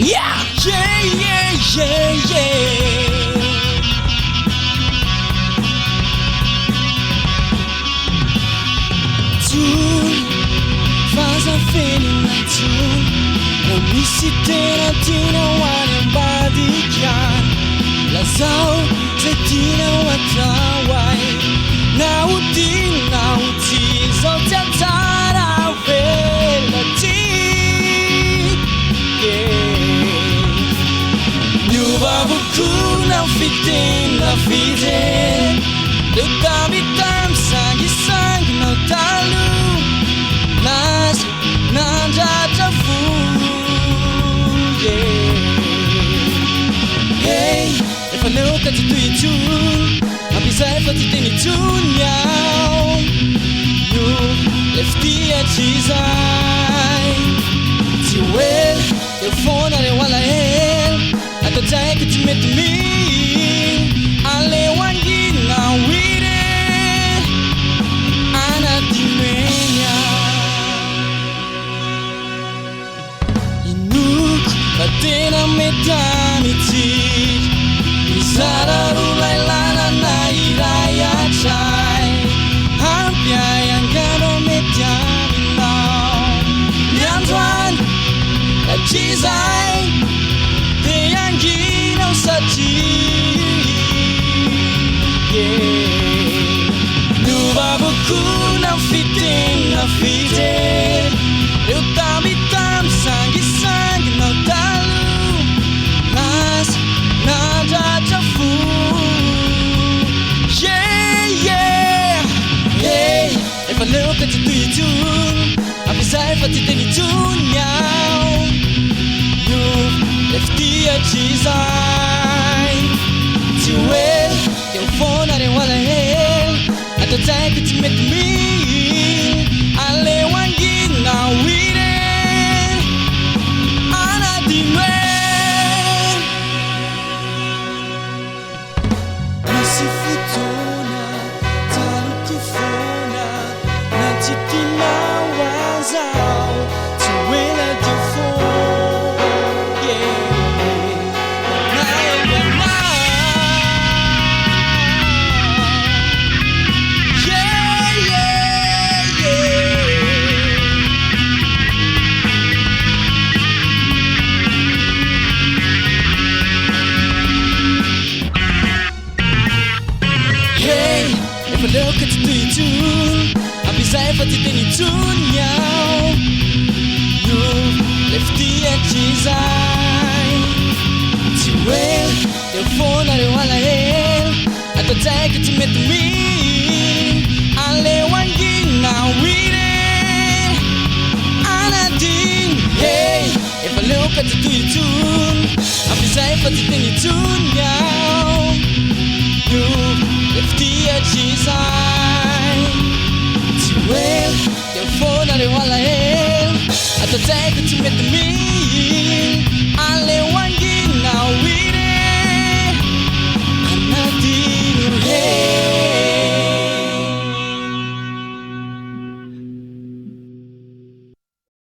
Yeah, yeah, yeah, yeah, yeah. Soon, faz a feeling like soon. Na misitera tinawan ang badikan. Lazaw sa tinawataway. Nautin, nautin, so tiyatara velati. Nubabuku na fite Dutabitam sangi no talu Nas nanjatafu Yeah. Hey, if I look at you too I'll be safe at you too now You left the edges Tiwel, your phone are wala hell I don't take it to meet me Ale wangi na wire Ana dimenya Inuk Batena metamiti Isara rulay lana na iraya chay Hampia yang gano metamilao Yantuan La chizay Teyangi no sachi Nubabuku na fite Eu tabitam sangi no talu Nas nanjatafu Yeah, yeah Hey, if I look at you too I'll be safe at you too now You left the edges Tiwel, your phone are wala hell I don't take it to make me Ale wangi na wire Ana dimwe Masifutona, talukufona Na titima wazao Tiwela difo Yeah Look at you too I'll be safe at you too now You left the edges Tiwel, your phone are wala hell I don't take it to meet me Ale wangi na wire Anadin Hey, if I look at you too I'll be safe at you too now You left the edges Tiwel, your phone are wala hell I don't take it to meet me Ale wangi na wire